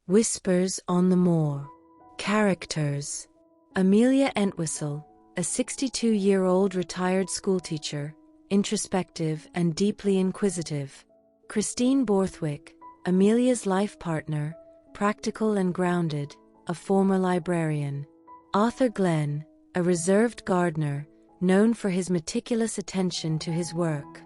Whispers on the Moor. Characters. Amelia Entwistle, a 62-year-old retired schoolteacher, introspective and deeply inquisitive. Christine Borthwick, Amelia's life partner, practical and grounded, a former librarian. Arthur Glenn, a reserved gardener, known for his meticulous attention to his work.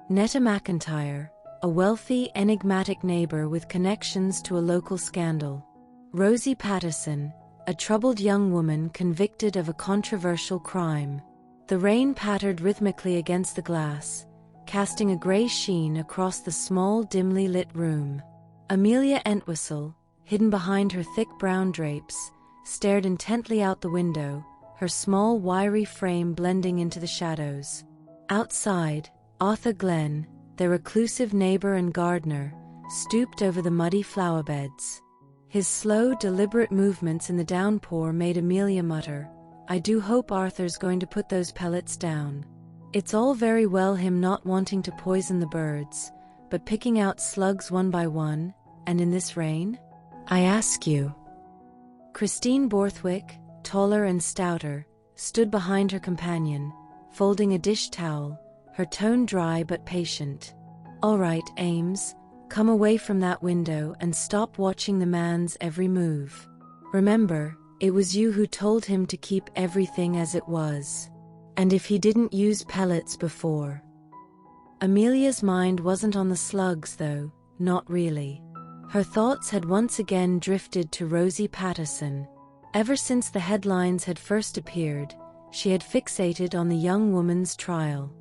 Netta McIntyre, a wealthy, enigmatic neighbor with connections to a local scandal. Rosie Patterson, a troubled young woman convicted of a controversial crime. The rain pattered rhythmically against the glass, casting a gray sheen across the small, dimly lit room. Amelia Entwistle, hidden behind her thick brown drapes, stared intently out the window, her small, wiry frame blending into the shadows. Outside, Arthur Glenn, their reclusive neighbor and gardener, stooped over the muddy flower beds. His slow, deliberate movements in the downpour made Amelia mutter, "I do hope Arthur's going to put those pellets down. It's all very well him not wanting to poison the birds, but picking out slugs one by one, and in this rain? I ask you." Christine Borthwick, taller and stouter, stood behind her companion, folding a dish towel, her tone dry but patient. "All right, Ames, come away from that window and stop watching the man's every move. Remember, it was you who told him to keep everything as it was. And if he didn't use pellets before." Amelia's mind wasn't on the slugs, though, not really. Her thoughts had once again drifted to Rosie Patterson. Ever since the headlines had first appeared, she had fixated on the young woman's trial.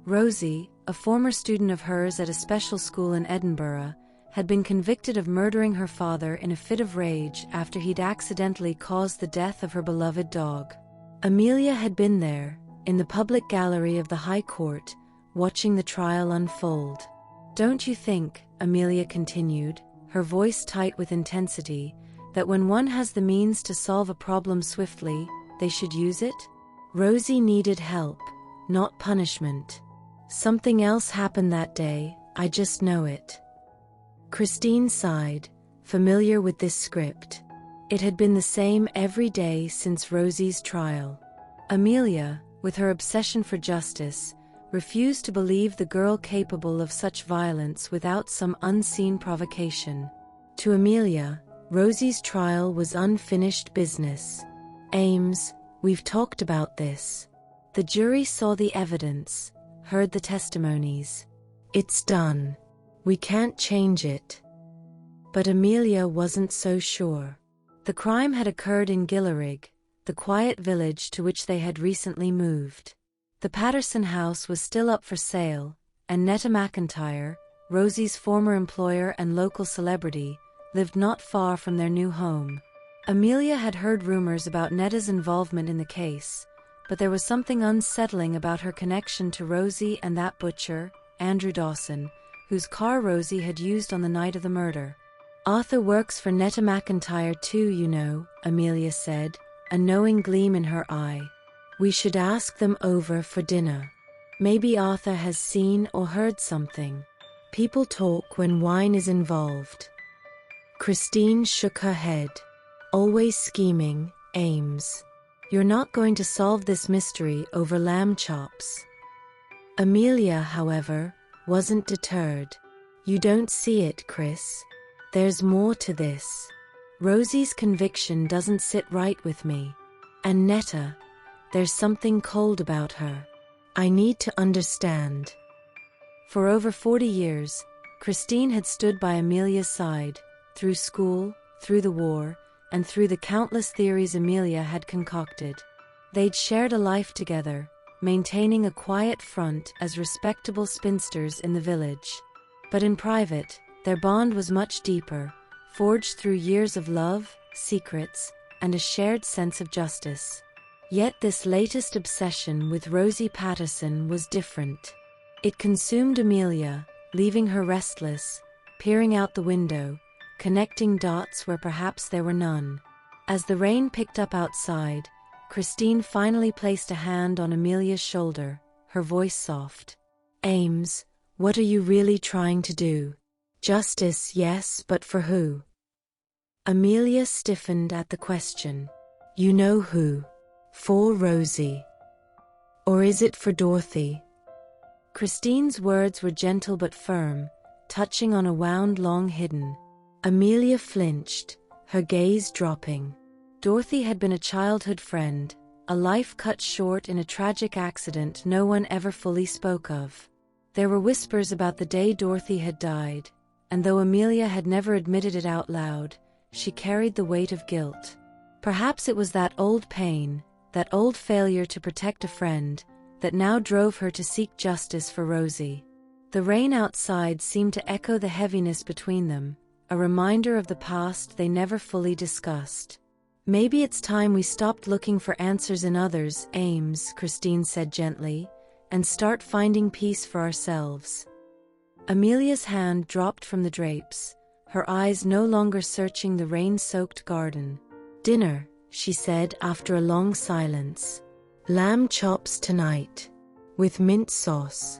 Rosie, a former student of hers at a special school in Edinburgh, had been convicted of murdering her father in a fit of rage after he'd accidentally caused the death of her beloved dog. Amelia had been there, in the public gallery of the High Court, watching the trial unfold. "Don't you think," Amelia continued, her voice tight with intensity, "that when one has the means to solve a problem swiftly, they should use it? Rosie needed help, not punishment. Something else happened that day, I just know it." Christine sighed, familiar with this script. It had been the same every day since Rosie's trial. Amelia, with her obsession for justice, refused to believe the girl capable of such violence without some unseen provocation. To Amelia, Rosie's trial was unfinished business. "Ames, we've talked about this. The jury saw the evidence, heard the testimonies. It's done. We can't change it." But Amelia wasn't so sure. The crime had occurred in Gillarigg, the quiet village to which they had recently moved. The Patterson house was still up for sale, and Netta McIntyre, Rosie's former employer and local celebrity, lived not far from their new home. Amelia had heard rumors about Netta's involvement in the case, but there was something unsettling about her connection to Rosie and that butcher, Andrew Dawson, whose car Rosie had used on the night of the murder. "Arthur works for Netta McIntyre too, you know," Amelia said, a knowing gleam in her eye. "We should ask them over for dinner. Maybe Arthur has seen or heard something. People talk when wine is involved." Christine shook her head. "Always scheming, Ames. You're not going to solve this mystery over lamb chops." Amelia, however, wasn't deterred. "You don't see it, Chris. There's more to this. Rosie's conviction doesn't sit right with me. And Netta, there's something cold about her. I need to understand." For over 40 years, Christine had stood by Amelia's side, through school, through the war, and through the countless theories Amelia had concocted. They'd shared a life together, maintaining a quiet front as respectable spinsters in the village. But in private, their bond was much deeper, forged through years of love, secrets, and a shared sense of justice. Yet this latest obsession with Rosie Patterson was different. It consumed Amelia, leaving her restless, peering out the window, connecting dots where perhaps there were none. As the rain picked up outside, Christine finally placed a hand on Amelia's shoulder, her voice soft. "Ames, what are you really trying to do? Justice, yes, but for who?" Amelia stiffened at the question. You know who? For Rosie. Or is it for Dorothy? Christine's words were gentle but firm, touching on a wound long hidden. Amelia flinched, her gaze dropping. Dorothy had been a childhood friend, a life cut short in a tragic accident no one ever fully spoke of. There were whispers about the day Dorothy had died, and though Amelia had never admitted it out loud, she carried the weight of guilt. Perhaps it was that old pain, that old failure to protect a friend, that now drove her to seek justice for Rosie. The rain outside seemed to echo the heaviness between them, a reminder of the past they never fully discussed. Maybe it's time we stopped looking for answers in others' aims, Christine said gently, and start finding peace for ourselves. Amelia's hand dropped from the drapes, her eyes no longer searching the rain-soaked garden. Dinner, she said after a long silence. Lamb chops tonight, with mint sauce.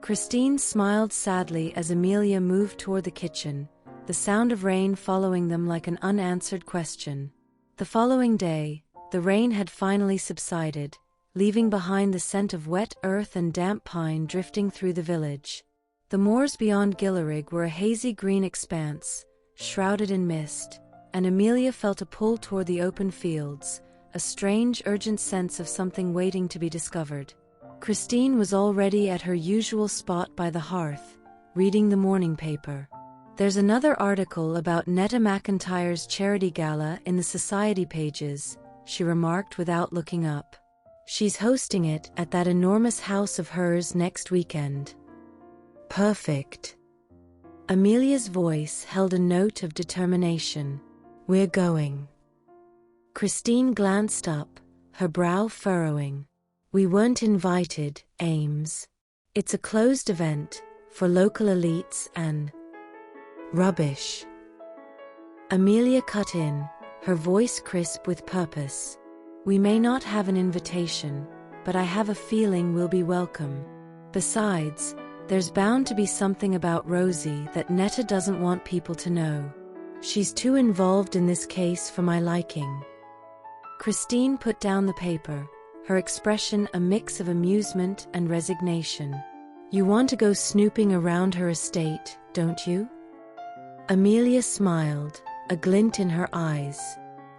Christine smiled sadly as Amelia moved toward the kitchen, the sound of rain following them like an unanswered question. The following day, the rain had finally subsided, leaving behind the scent of wet earth and damp pine drifting through the village. The moors beyond Gillerig were a hazy green expanse, shrouded in mist, and Amelia felt a pull toward the open fields, a strange, urgent sense of something waiting to be discovered. Christine was already at her usual spot by the hearth, reading the morning paper. There's another article about Netta McIntyre's charity gala in the society pages, she remarked without looking up. She's hosting it at that enormous house of hers next weekend. Perfect. Amelia's voice held a note of determination. We're going. Christine glanced up, her brow furrowing. We weren't invited, Ames. It's a closed event, for local elites and… Rubbish. Amelia cut in, her voice crisp with purpose. We may not have an invitation, but I have a feeling we'll be welcome. Besides, there's bound to be something about Rosie that Netta doesn't want people to know. She's too involved in this case for my liking. Christine put down the paper, her expression a mix of amusement and resignation. You want to go snooping around her estate, don't you? Amelia smiled, a glint in her eyes.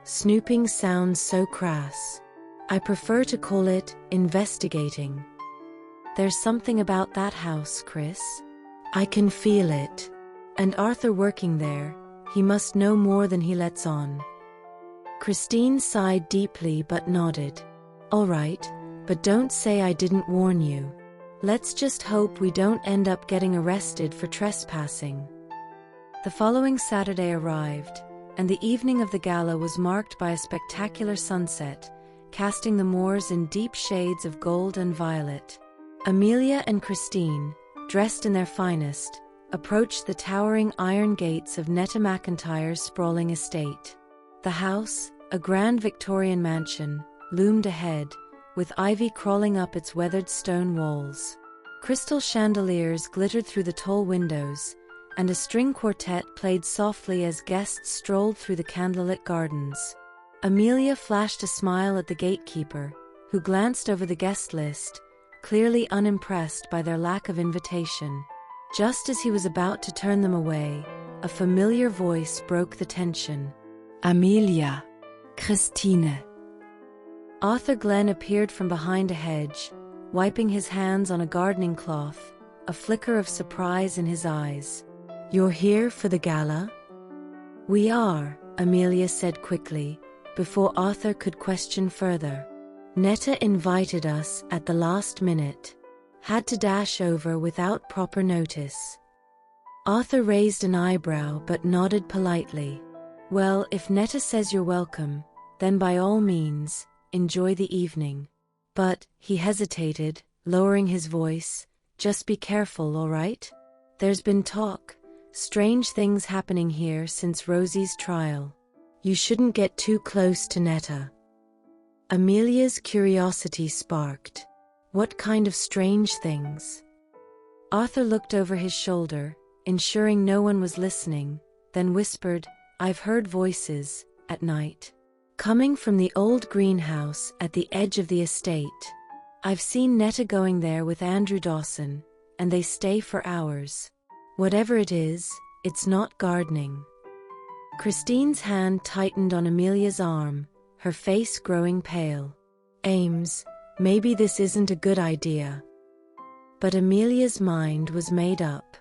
Snooping sounds so crass. I prefer to call it investigating. There's something about that house, Chris. I can feel it. And Arthur working there, he must know more than he lets on. Christine sighed deeply but nodded. All right, but don't say I didn't warn you. Let's just hope we don't end up getting arrested for trespassing. The following Saturday arrived, and the evening of the gala was marked by a spectacular sunset, casting the moors in deep shades of gold and violet. Amelia and Christine, dressed in their finest, approached the towering iron gates of Netta McIntyre's sprawling estate. The house, a grand Victorian mansion, loomed ahead, with ivy crawling up its weathered stone walls. Crystal chandeliers glittered through the tall windows, and a string quartet played softly as guests strolled through the candlelit gardens. Amelia flashed a smile at the gatekeeper, who glanced over the guest list, clearly unimpressed by their lack of invitation. Just as he was about to turn them away, a familiar voice broke the tension. Amelia. Christine. Arthur Glenn appeared from behind a hedge, wiping his hands on a gardening cloth, a flicker of surprise in his eyes. You're here for the gala? We are, Amelia said quickly, before Arthur could question further. Netta invited us at the last minute. Had to dash over without proper notice. Arthur raised an eyebrow but nodded politely. Well, if Netta says you're welcome, then by all means, enjoy the evening. But, he hesitated, lowering his voice, just be careful, all right? There's been talk, strange things happening here since Rosie's trial. You shouldn't get too close to Netta. Amelia's curiosity sparked. What kind of strange things? Arthur looked over his shoulder, ensuring no one was listening, then whispered, I've heard voices, at night, coming from the old greenhouse at the edge of the estate. I've seen Netta going there with Andrew Dawson, and they stay for hours. Whatever it is, it's not gardening. Christine's hand tightened on Amelia's arm, her face growing pale. Ames, maybe this isn't a good idea. But Amelia's mind was made up.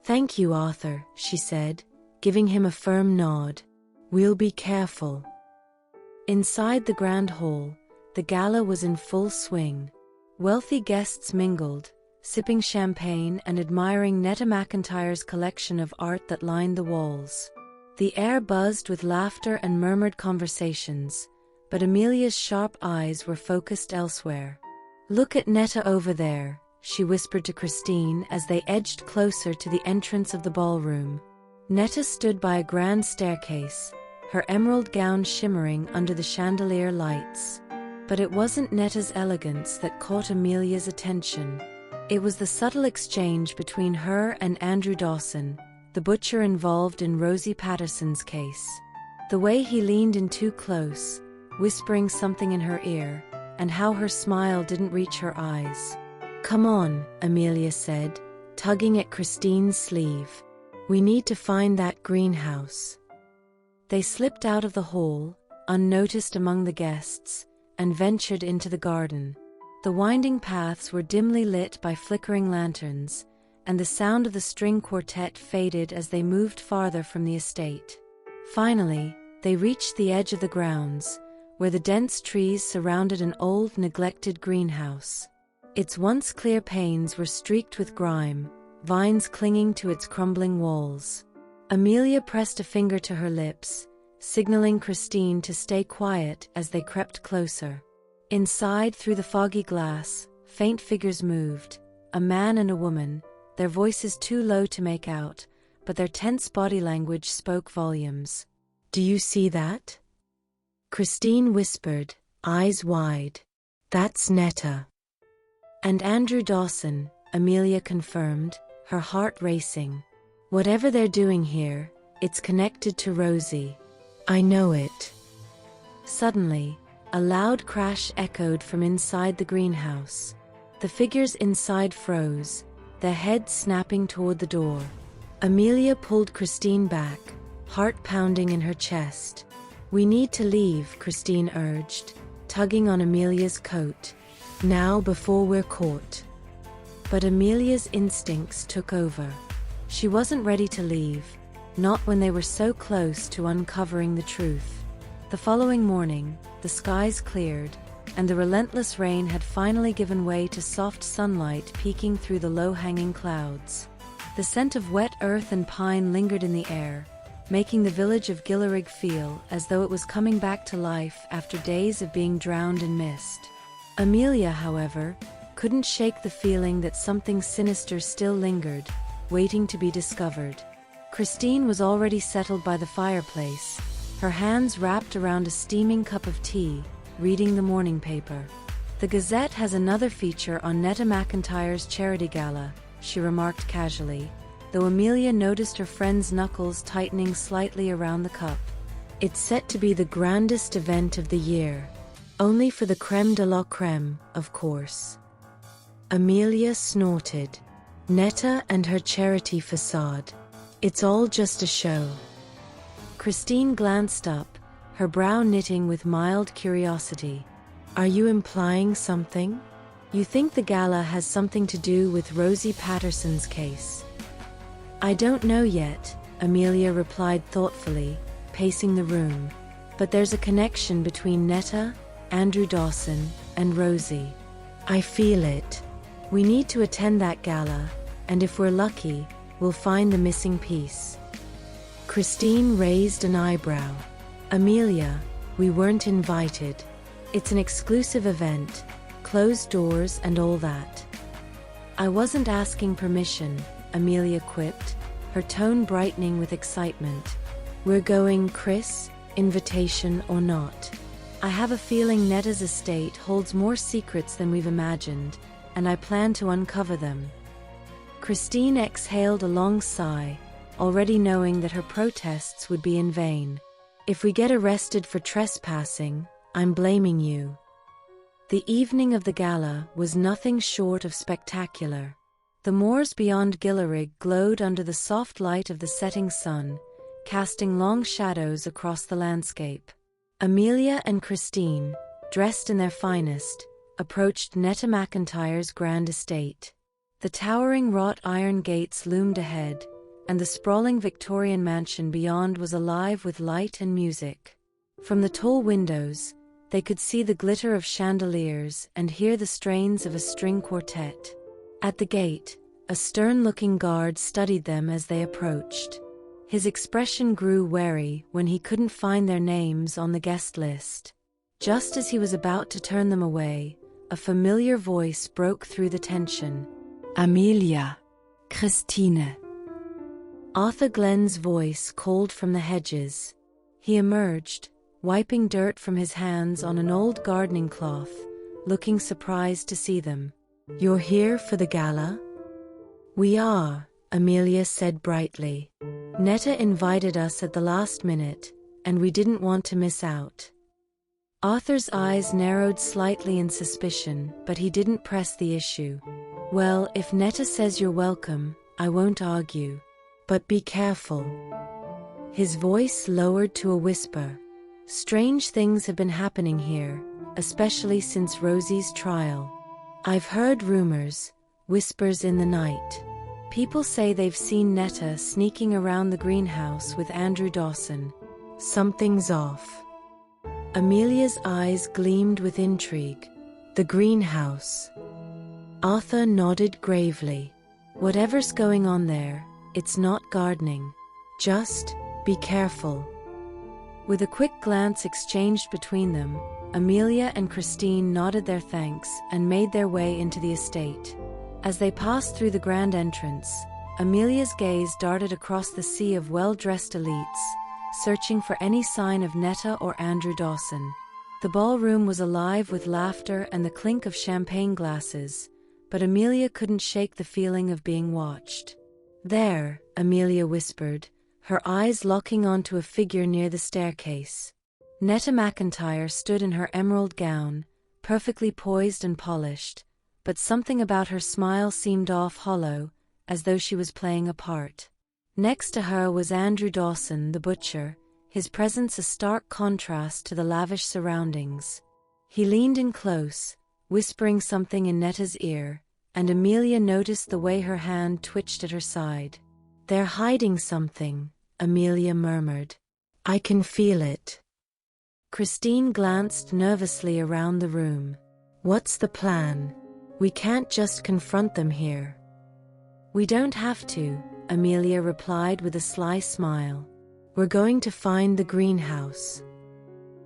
Thank you, Arthur, she said, giving him a firm nod. We'll be careful. Inside the grand hall, the gala was in full swing. Wealthy guests mingled, sipping champagne and admiring Netta McIntyre's collection of art that lined the walls. The air buzzed with laughter and murmured conversations, but Amelia's sharp eyes were focused elsewhere. Look at Netta over there, she whispered to Christine as they edged closer to the entrance of the ballroom. Netta stood by a grand staircase, her emerald gown shimmering under the chandelier lights. But it wasn't Netta's elegance that caught Amelia's attention. It was the subtle exchange between her and Andrew Dawson, the butcher involved in Rosie Patterson's case. The way he leaned in too close, whispering something in her ear, and how her smile didn't reach her eyes. Come on, Amelia said, tugging at Christine's sleeve. We need to find that greenhouse. They slipped out of the hall, unnoticed among the guests, and ventured into the garden. The winding paths were dimly lit by flickering lanterns, and the sound of the string quartet faded as they moved farther from the estate. Finally, they reached the edge of the grounds, where the dense trees surrounded an old, neglected greenhouse. Its once clear panes were streaked with grime, vines clinging to its crumbling walls. Amelia pressed a finger to her lips, signaling Christine to stay quiet as they crept closer. Inside, through the foggy glass, faint figures moved, a man and a woman, their voices too low to make out, but their tense body language spoke volumes. Do you see that? Christine whispered, eyes wide. That's Netta. And Andrew Dawson, Amelia confirmed, her heart racing. Whatever they're doing here, it's connected to Rosie. I know it. Suddenly, a loud crash echoed from inside the greenhouse. The figures inside froze, their heads snapping toward the door. Amelia pulled Christine back, heart pounding in her chest. We need to leave, Christine urged, tugging on Amelia's coat. Now, before we're caught. But Amelia's instincts took over. She wasn't ready to leave, not when they were so close to uncovering the truth. The following morning, the skies cleared, and the relentless rain had finally given way to soft sunlight peeking through the low-hanging clouds. The scent of wet earth and pine lingered in the air, making the village of Gillerig feel as though it was coming back to life after days of being drowned in mist. Amelia, however, couldn't shake the feeling that something sinister still lingered, waiting to be discovered. Christine was already settled by the fireplace, her hands wrapped around a steaming cup of tea, reading the morning paper. The Gazette has another feature on Netta McIntyre's charity gala, she remarked casually, though Amelia noticed her friend's knuckles tightening slightly around the cup. It's set to be the grandest event of the year. Only for the creme de la creme, of course. Amelia snorted. Netta and her charity facade. It's all just a show. Christine glanced up, her brow knitting with mild curiosity. Are you implying something? You think the gala has something to do with Rosie Patterson's case? I don't know yet, Amelia replied thoughtfully, pacing the room. But there's a connection between Netta, Andrew Dawson, and Rosie. I feel it. We need to attend that gala, and if we're lucky, we'll find the missing piece. Christine raised an eyebrow. Amelia, we weren't invited. It's an exclusive event, closed doors and all that. I wasn't asking permission, Amelia quipped, her tone brightening with excitement. We're going, Chris, invitation or not. I have a feeling Netta's estate holds more secrets than we've imagined, and I plan to uncover them. Christine exhaled a long sigh, already knowing that her protests would be in vain. "If we get arrested for trespassing, I'm blaming you." The evening of the gala was nothing short of spectacular. The moors beyond Gillirig glowed under the soft light of the setting sun, casting long shadows across the landscape. Amelia and Christine, dressed in their finest, approached Netta McIntyre's grand estate. The towering wrought iron gates loomed ahead, and the sprawling Victorian mansion beyond was alive with light and music. From the tall windows, they could see the glitter of chandeliers and hear the strains of a string quartet. At the gate, a stern-looking guard studied them as they approached. His expression grew wary when he couldn't find their names on the guest list. Just as he was about to turn them away, a familiar voice broke through the tension. "Amelia, Christine." Arthur Glenn's voice called from the hedges. He emerged, wiping dirt from his hands on an old gardening cloth, looking surprised to see them. "You're here for the gala?" "We are," Amelia said brightly. "Netta invited us at the last minute, and we didn't want to miss out." Arthur's eyes narrowed slightly in suspicion, but he didn't press the issue. "Well, if Netta says you're welcome, I won't argue. But be careful." His voice lowered to a whisper. "Strange things have been happening here, especially since Rosie's trial. I've heard rumors, whispers in the night. People say they've seen Netta sneaking around the greenhouse with Andrew Dawson. Something's off." Amelia's eyes gleamed with intrigue. "The greenhouse?" Arthur nodded gravely. "Whatever's going on there, it's not gardening. Just be careful." With a quick glance exchanged between them, Amelia and Christine nodded their thanks and made their way into the estate. As they passed through the grand entrance, Amelia's gaze darted across the sea of well-dressed elites, searching for any sign of Netta or Andrew Dawson. The ballroom was alive with laughter and the clink of champagne glasses, but Amelia couldn't shake the feeling of being watched. "There," Amelia whispered, her eyes locking onto a figure near the staircase. Netta McIntyre stood in her emerald gown, perfectly poised and polished, but something about her smile seemed off hollow, as though she was playing a part. Next to her was Andrew Dawson, the butcher, his presence a stark contrast to the lavish surroundings. He leaned in close, whispering something in Netta's ear, and Amelia noticed the way her hand twitched at her side. "They're hiding something," Amelia murmured. "I can feel it." Christine glanced nervously around the room. "What's the plan? We can't just confront them here." "We don't have to," Amelia replied with a sly smile. "We're going to find the greenhouse."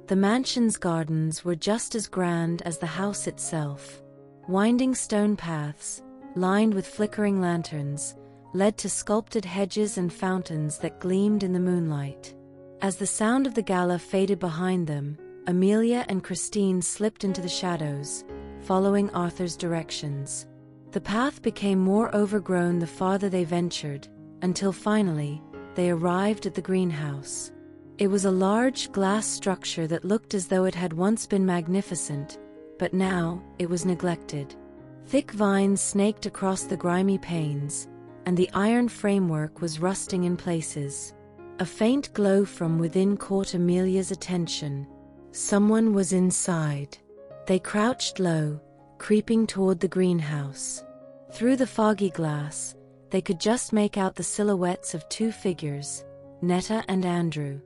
The mansion's gardens were just as grand as the house itself. Winding stone paths, lined with flickering lanterns, led to sculpted hedges and fountains that gleamed in the moonlight. As the sound of the gala faded behind them, Amelia and Christine slipped into the shadows, following Arthur's directions. The path became more overgrown the farther they ventured, until finally, they arrived at the greenhouse. It was a large glass structure that looked as though it had once been magnificent, but now it was neglected. Thick vines snaked across the grimy panes, and the iron framework was rusting in places. A faint glow from within caught Amelia's attention. Someone was inside. They crouched low, creeping toward the greenhouse. Through the foggy glass, they could just make out the silhouettes of two figures, Netta and Andrew.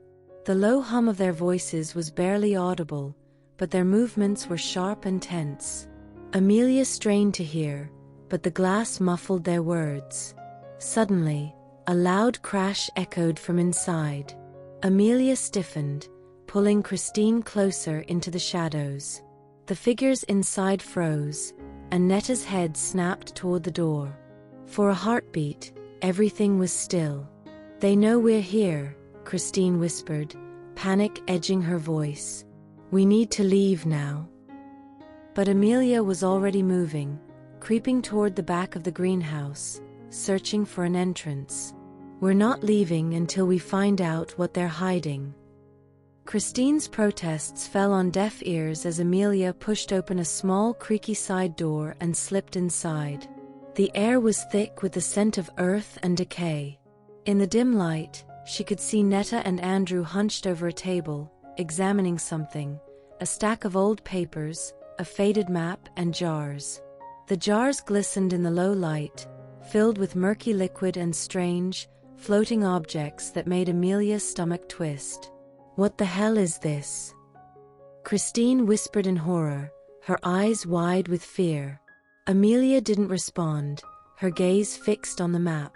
The low hum of their voices was barely audible, but their movements were sharp and tense. Amelia strained to hear, but the glass muffled their words. Suddenly, a loud crash echoed from inside. Amelia stiffened, pulling Christine closer into the shadows. The figures inside froze, and Netta's head snapped toward the door. For a heartbeat, everything was still. "They know we're here," Christine whispered, panic edging her voice. "We need to leave now." But Amelia was already moving, creeping toward the back of the greenhouse, searching for an entrance. "We're not leaving until we find out what they're hiding." Christine's protests fell on deaf ears as Amelia pushed open a small, creaky side door and slipped inside. The air was thick with the scent of earth and decay. In the dim light, she could see Netta and Andrew hunched over a table, examining something: a stack of old papers, a faded map, and jars. The jars glistened in the low light, filled with murky liquid and strange, floating objects that made Amelia's stomach twist. "What the hell is this?" Christine whispered in horror, her eyes wide with fear. Amelia didn't respond, her gaze fixed on the map.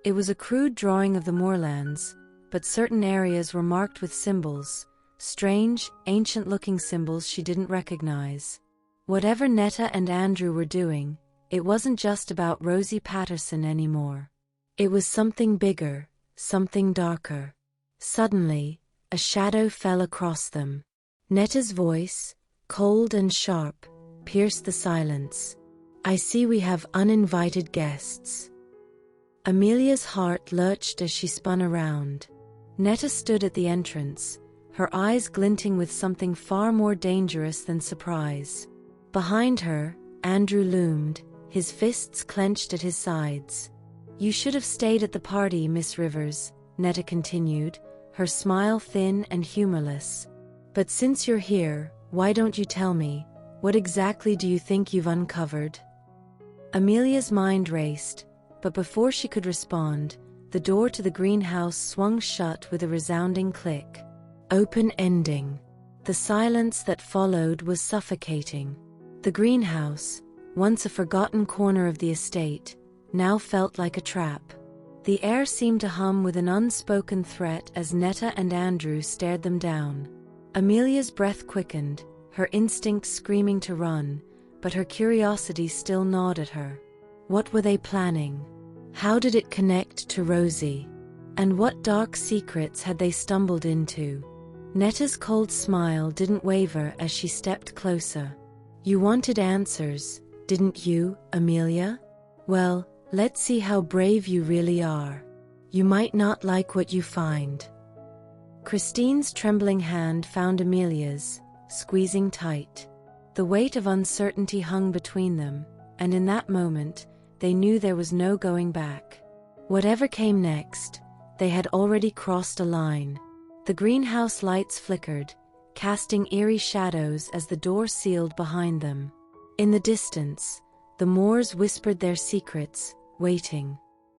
It was a crude drawing of the moorlands, but certain areas were marked with symbols, strange, ancient-looking symbols she didn't recognize. Whatever Netta and Andrew were doing, it wasn't just about Rosie Patterson anymore. It was something bigger, something darker. Suddenly, a shadow fell across them. Netta's voice, cold and sharp, pierced the silence. "I see we have uninvited guests." Amelia's heart lurched as she spun around. Netta stood at the entrance, her eyes glinting with something far more dangerous than surprise. Behind her, Andrew loomed, his fists clenched at his sides. "You should have stayed at the party, Miss Rivers," Netta continued, her smile thin and humorless. "But since you're here, why don't you tell me, what exactly do you think you've uncovered?" Amelia's mind raced, but before she could respond, the door to the greenhouse swung shut with a resounding click. Open ending. The silence that followed was suffocating. The greenhouse, once a forgotten corner of the estate, now felt like a trap. The air seemed to hum with an unspoken threat as Netta and Andrew stared them down. Amelia's breath quickened, her instinct screaming to run, but her curiosity still gnawed at her. What were they planning? How did it connect to Rosie? And what dark secrets had they stumbled into? Netta's cold smile didn't waver as she stepped closer. "You wanted answers, didn't you, Amelia? Well, let's see how brave you really are. You might not like what you find." Christine's trembling hand found Amelia's, squeezing tight. The weight of uncertainty hung between them, and in that moment, they knew there was no going back. Whatever came next, they had already crossed a line. The greenhouse lights flickered, casting eerie shadows as the door sealed behind them. In the distance, the Moors whispered their secrets, waiting.